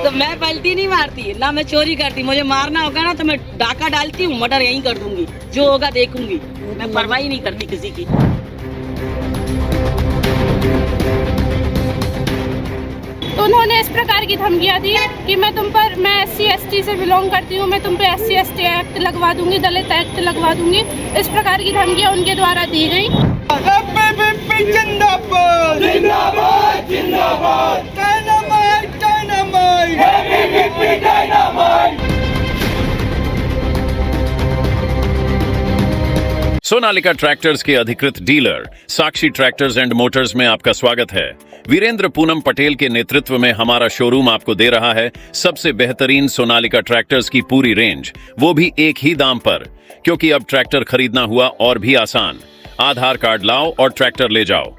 तो मैं पलटी नहीं मारती, ना मैं चोरी करती। मुझे मारना होगा ना तो मैं डाका डालती हूँ, मर्डर यहीं कर दूंगी, जो होगा देखूंगी। मैं परवाह नहीं करती किसी की। तो उन्होंने इस प्रकार की धमकियां दी कि मैं SC ST से बिलोंग करती हूँ, मैं तुम पे SC ST एक्ट लगवा दूंगी, दलित एक्ट लगवा दूंगी। इस प्रकार की धमकियां उनके द्वारा दी गई। जिंदाबाद जिंदाबाद जिंदाबाद, dynamite dynamite, dynamite. Sonalika tractors के अधिकृत dealer Sakshi tractors and Motors में आपका स्वागत है। वीरेंद्र पूनम पटेल के नेतृत्व में हमारा शोरूम आपको दे रहा है सबसे बेहतरीन सोनालिका ट्रैक्टर्स की पूरी रेंज, वो भी एक ही दाम पर। क्योंकि अब ट्रैक्टर खरीदना हुआ और भी आसान। आधार कार्ड लाओ और ट्रैक्टर ले जाओ।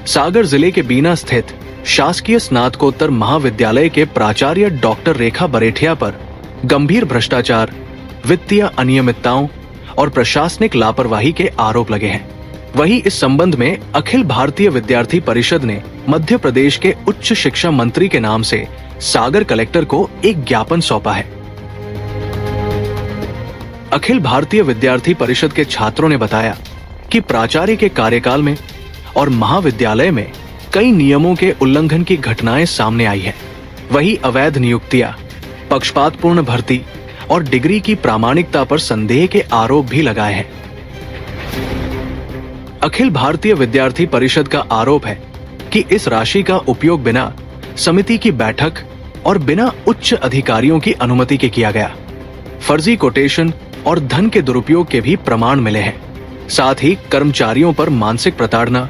सागर जिले के बीना स्थित शासकीय स्नातकोत्तर महाविद्यालय के प्राचार्य डॉक्टर रेखा बरेठिया पर गंभीर भ्रष्टाचार, वित्तीय अनियमितताओं और प्रशासनिक लापरवाही के आरोप लगे हैं। वहीं इस संबंध में अखिल भारतीय विद्यार्थी परिषद ने मध्य प्रदेश के उच्च शिक्षा मंत्री के नाम से सागर कलेक्टर को एक ज्ञापन सौंपा है। अखिल भारतीय विद्यार्थी परिषद के छात्रों ने बताया कि प्राचार्य के कार्यकाल में और महाविद्यालय में कई नियमों के उल्लंघन की घटनाएं सामने आई है। वहीं अवैध नियुक्तियां, पक्षपातपूर्ण भर्ती और डिग्री की प्रामाणिकता पर संदेह के आरोप भी लगाए हैं। अखिल भारतीय विद्यार्थी परिषद का आरोप है कि इस राशि का उपयोग बिना समिति की बैठक और बिना उच्च अधिकारियों की अनुमति के किया गया। फर्जी कोटेशन और धन के दुरुपयोग के भी प्रमाण मिले हैं। साथ ही कर्मचारियों पर मानसिक प्रताड़ना,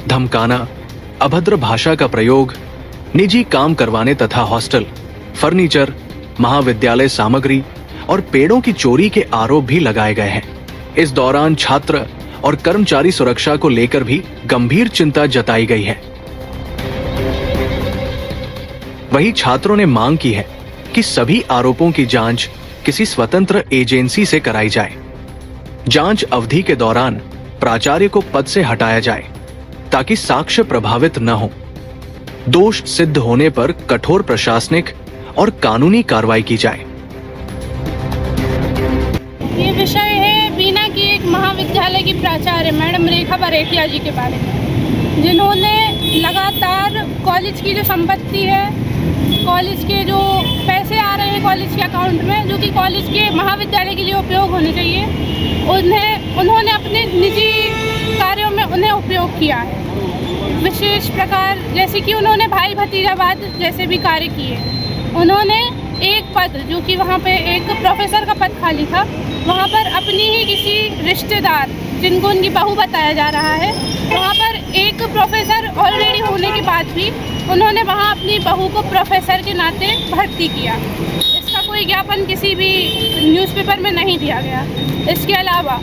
धमकाना, अभद्र भाषा का प्रयोग, निजी काम करवाने तथा हॉस्टल, फर्नीचर, महाविद्यालय सामग्री और पेड़ों की चोरी के आरोप भी लगाए गए हैं। इस दौरान छात्र और कर्मचारी सुरक्षा को लेकर भी गंभीर चिंता जताई गई है। वहीं छात्रों ने मांग की है कि सभी आरोपों की जांच किसी स्वतंत्र एजेंसी से कराई जाए। जांच अवधि के दौरान प्राचार्य को पद से हटाया जाए ताकि साक्ष्य प्रभावित न हो। दोष सिद्ध होने पर कठोर प्रशासनिक और कानूनी कार्रवाई की जाए। ये विषय है बीना की एक महाविद्यालय की प्राचार्य मैडम रेखा बरेठिया जी के बारे में, जिन्होंने लगातार कॉलेज की जो संपत्ति है, कॉलेज के जो पैसे आ रहे हैं कॉलेज के अकाउंट में, जो कि कॉलेज के महाविद्यालय के लिए उपयोग होने चाहिए, उन्होंने अपने निजी कार्यों में उन्हें उपयोग किया है। विशेष प्रकार जैसे कि उन्होंने भाई भतीजावाद जैसे भी कार्य किए। उन्होंने एक पद, जो कि वहाँ पे एक प्रोफेसर का पद खाली था, वहाँ पर अपनी ही किसी रिश्तेदार, जिनको उनकी बहू बताया जा रहा है, वहाँ पर एक प्रोफेसर ऑलरेडी होने के बाद भी उन्होंने वहाँ अपनी बहू को प्रोफेसर के नाते भर्ती किया। इसका कोई ज्ञापन किसी भी न्यूज़पेपर में नहीं दिया गया। इसके अलावा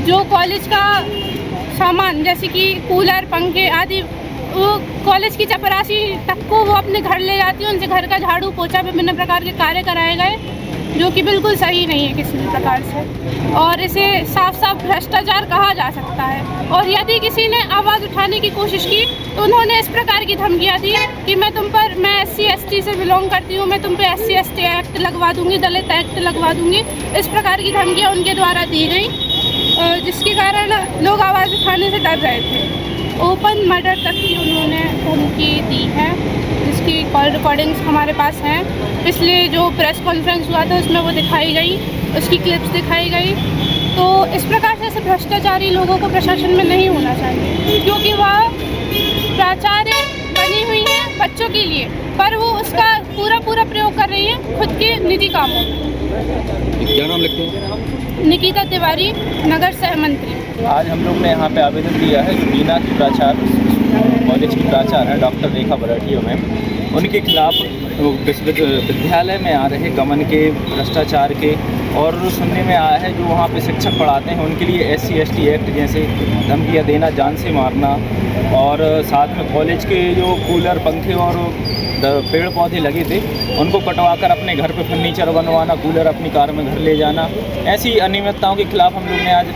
जो कॉलेज का सामान जैसे कि कूलर, पंखे आदि, वो कॉलेज की चपरासी तक को वो अपने घर ले जाती है। उनसे घर का झाड़ू पोछा, विभिन्न प्रकार के कार्य कराए गए, जो कि बिल्कुल सही नहीं है किसी भी प्रकार से, और इसे साफ साफ भ्रष्टाचार कहा जा सकता है। और यदि किसी ने आवाज़ उठाने की कोशिश की तो उन्होंने इस प्रकार की धमकियां दी कि मैं SC ST से बिलोंग करती हूँ, मैं तुम पे SC ST एक्ट लगवा दूंगी, दलित एक्ट लगवा दूंगी। इस प्रकार की धमकियाँ उनके द्वारा दी गई, जिसके कारण लोग आवाज़ उठाने से डर रहे थे। ओपन मर्डर तक की उन्होंने धमकी दी है, जिसकी कॉल रिकॉर्डिंग्स हमारे पास हैं। पिछले जो प्रेस कॉन्फ्रेंस हुआ था उसमें वो दिखाई गई, उसकी क्लिप्स दिखाई गई। तो इस प्रकार से ऐसे भ्रष्टाचारी लोगों को प्रशासन में नहीं होना चाहिए, क्योंकि वह प्राचार्य बनी हुई है बच्चों के लिए, पर वो उसका पूरा प्रयोग कर रही है खुद के निजी कामों में। क्या नाम लिखते हैं? निकिता तिवारी, नगर सह मंत्री। आज हम लोग ने यहाँ पे आवेदन दिया है जो बीना की प्राचार्य, कॉलेज की प्राचार्य है डॉक्टर रेखा बरेठिया मैम, उनके खिलाफ विद्यालय में आ रहे गमन के, भ्रष्टाचार के, और सुनने में आया है जो वहाँ पे शिक्षक पढ़ाते हैं उनके लिए SC ST एक्ट जैसे धमकियाँ देना, जान से मारना, और साथ में कॉलेज के जो कूलर, पंखे और पेड़ पौधे लगे थे उनको कटवाकर अपने घर पे फर्नीचर बनवाना, कूलर अपनी कार में घर ले जाना, ऐसी अनियमितताओं के खिलाफ हम लोग ने आज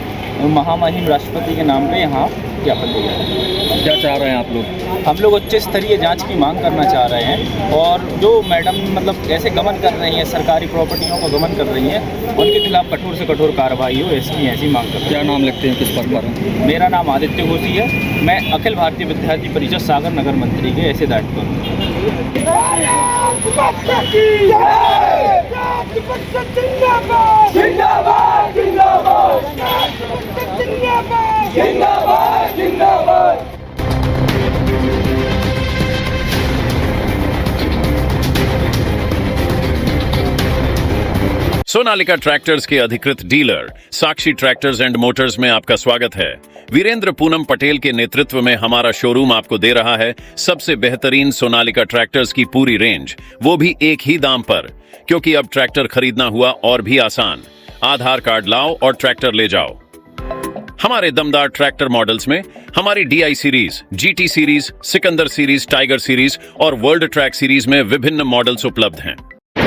महामहिम राष्ट्रपति के नाम पे यहाँ ज्ञापन दिया है। क्या चाह रहे हैं आप लोग? हम लोग उच्च स्तरीय जांच की मांग करना चाह रहे हैं और जो मैडम मतलब ऐसे गमन कर रही हैं, सरकारी प्रॉपर्टियों का गमन कर रही हैं, उनके खिलाफ कठोर से कठोर कार्रवाई हो, ऐसी मांग कर रहे हैं। क्या नाम लिखते हैं, किस पद पर हैं? मेरा नाम आदित्य घोषी है। मैं अखिल भारतीय विद्यार्थी परिषद सागर नगर मंत्री के ऐसे दायित्व पर हूँ। सोनालिका ट्रैक्टर्स के अधिकृत dealer Sakshi tractors and Motors में आपका स्वागत है। वीरेंद्र पूनम पटेल के नेतृत्व में हमारा शोरूम आपको दे रहा है सबसे बेहतरीन सोनालिका ट्रैक्टर्स की पूरी रेंज, वो भी एक ही दाम पर। क्योंकि अब ट्रैक्टर खरीदना हुआ और भी आसान। आधार कार्ड लाओ और ट्रैक्टर ले जाओ। हमारे दमदार ट्रैक्टर मॉडल्स में हमारी DI series, GT series, Sikandar series, tiger series और वर्ल्ड ट्रैक सीरीज में विभिन्न मॉडल्स उपलब्ध हैं।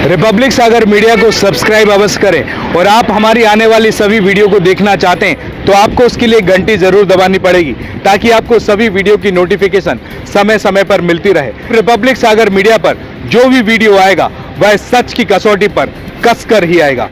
रिपब्लिक सागर मीडिया को सब्सक्राइब अवश्य करें और आप हमारी आने वाली सभी वीडियो को देखना चाहते हैं तो आपको उसके लिए घंटी जरूर दबानी पड़ेगी ताकि आपको सभी वीडियो की नोटिफिकेशन समय समय पर मिलती रहे। रिपब्लिक सागर मीडिया पर जो भी वीडियो आएगा वह सच की कसौटी पर कसकर ही आएगा।